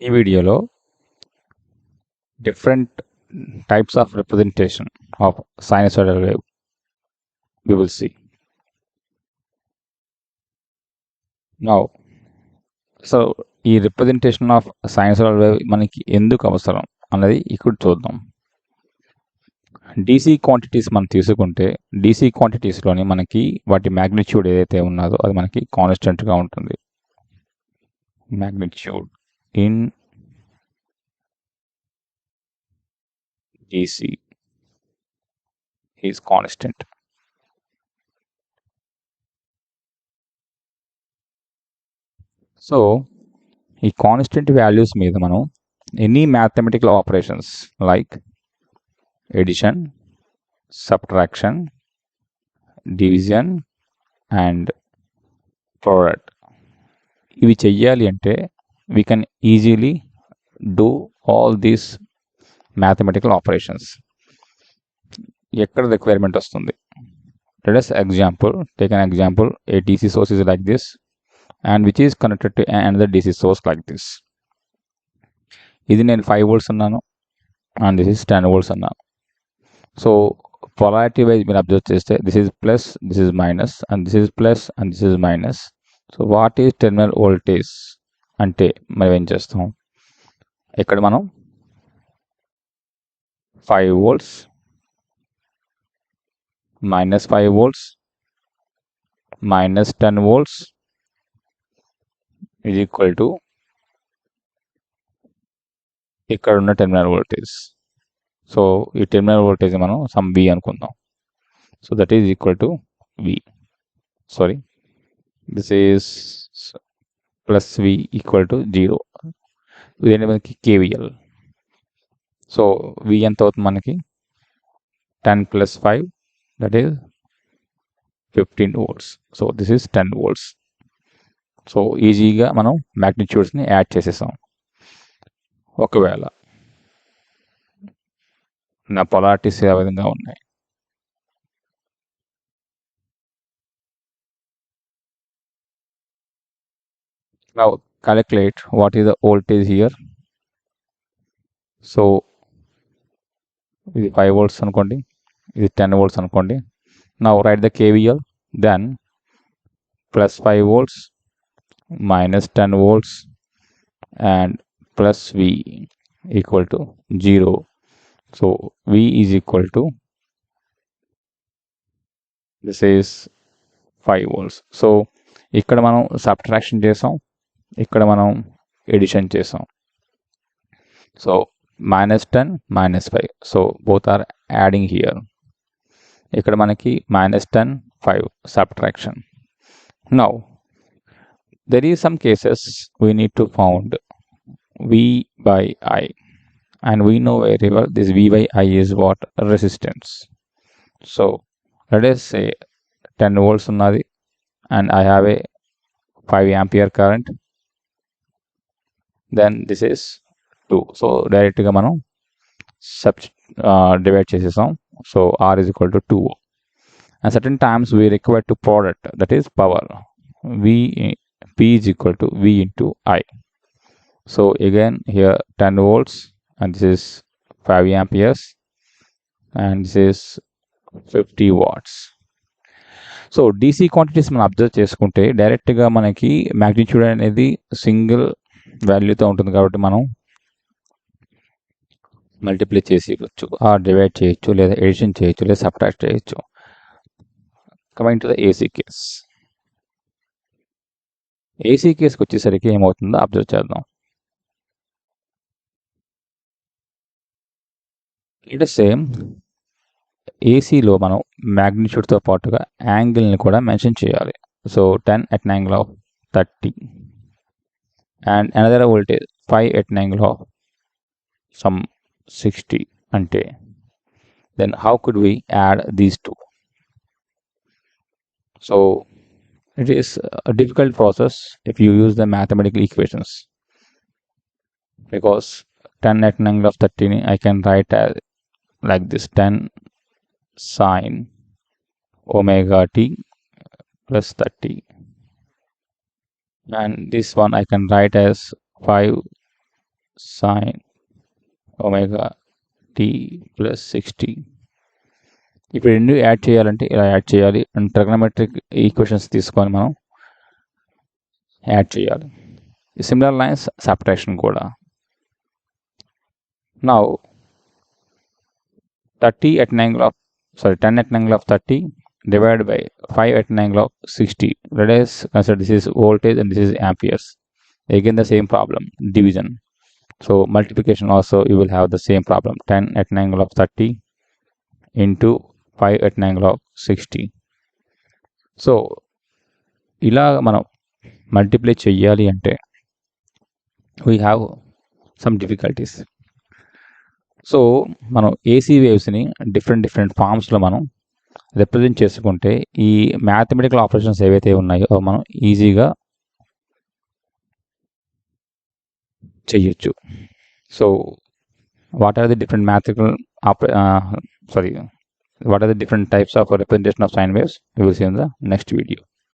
ఈ వీడియోలో different types of representation of sinusoidal wave we will see. Now, so ఈ representation of sinusoidal wave మనకి ఎందుకు అవసరం అన్నది ఇక్కడ చూద్దాం. డీసీ క్వాంటిటీస్ మనం తీసుకుంటే డీసీ క్వాంటిటీస్లోని మనకి వాటి మ్యాగ్నిట్యూడ్ ఏదైతే ఉన్నదో అది మనకి కాన్స్టెంట్గా ఉంటుంది. Magnitude in DC is constant. So ఈ కాన్స్టెంట్ వాల్యూస్ మీద మనం any mathematical operations like addition, subtraction, division and product ఇవి చెయ్యాలి అంటే we can easily do all these mathematical operations. ఎక్కడ రిక్వైర్మెంట్ వస్తుంది? Let us example, take an example, a DC source is like this and which is connected to another DC source like this. ఇది నేను 5 volts అన్నాను and this is 10 volts అన్నాను. So polarity wise మీరు observe చేస్తే this is plus, this is minus and this is plus and this is minus. So what is terminal voltage అంటే మనం ఏం చేస్తాం? ఇక్కడ మనం 5 volts minus 5 volts minus 10 volts is equal to ఇక్కడ ఉన్న టెర్మినల్ వోల్టేజ్. సో ఈ టెర్మినల్ వోల్టేజ్ మనం సమ్ V అనుకుందాం. So that is equal to V. Sorry, this is plus V equal to 0. ఇదేంటి మనకి KVL. సో V ఎంత అవుతుంది మనకి? 10 plus 5 that is 15 volts. So this is 10 volts. So ఈజీగా మనం మ్యాగ్నిట్యూడ్స్ని యాడ్ చేసేసాం. ఒకవేళ నా పొలారిటీస్ ఏ విధంగా ఉన్నాయి? Now calculate what is the voltage here. So ఇది 5 volts అనుకోండి, ఇది 10 volts అనుకోండి. Now write the KVL, then plus 5 volts minus 10 volts and plus V equal to 0. So V is equal to, this is 5 volts. So ఇక్కడ మనం subtraction చేసాం, ఇక్కడ మనం addition చేసాం. So -10 -5. So both are adding here. ఇక్కడ మనకి -10 5 subtraction. Now there is some cases we need to found V by I, and we know very well this V by I is what? Resistance. So let us say 10 volts ఉన్నది and I have a 5 ampere current, then this is 2. So డైరెక్ట్గా మనం divide చేసేసాం. So R is equal to 2. And certain times we require to product, that is power. P is equal to V into I. So again here 10 volts and this is 5 amperes and this is 50 watts. So DC quantities మనం observe చేసుకుంటే డైరెక్ట్గా మనకి magnitude అనేది single వాల్యూతో ఉంటుంది కాబట్టి మనం multiply చేసి ఇవ్వచ్చు, డివైడ్ చేయొచ్చు, లేదా ఎడిషన్ చేయొచ్చు, లేదా సబ్ట్రాక్ట్ చేయొచ్చు. Coming to the AC case. AC కేస్కి వచ్చేసరికి ఏమవుతుందో అబ్జర్వ్ చేద్దాం. ఇట్ సేమ్ ఏసీలో మనం మ్యాగ్నిట్యూడ్తో పాటుగా యాంగిల్ని కూడా మెన్షన్ చేయాలి. So 10 at an angle of 30 and another voltage 5 at an angle of some 60 అంటే then how could we add these two? So it is a difficult process if you use the mathematical equations, because 10 at an angle of 30 I can write as like this: 10 sin omega t plus 30, and this one I can write as 5 sin omega t plus 60. ఇప్పుడు రెండు add చేయాలంటే ఇలా add చేయాలి and trigonometric equations తీసుకొని మనం add చేయాలి. Similar lines subtraction కూడా. Now 10 at an angle of 30 divided by 5 at an angle of 60. Let us consider this is voltage and this is amperes. Again the same problem, division. So multiplication also you will have the same problem, 10 at an angle of 30 into 5 at an angle of 60. So ఇలా మనం multiply చెయ్యాలి అంటే we have some difficulties. So మనం AC వేవ్స్ని different ఫామ్స్లో మనం represent చేసుకుంటే ఈ mathematical operations ఏవైతే ఉన్నాయో అవి మనం ఈజీగా చెయ్యొచ్చు. So what are the different mathematical what are the different types of representation of sine waves? We will see in the next video.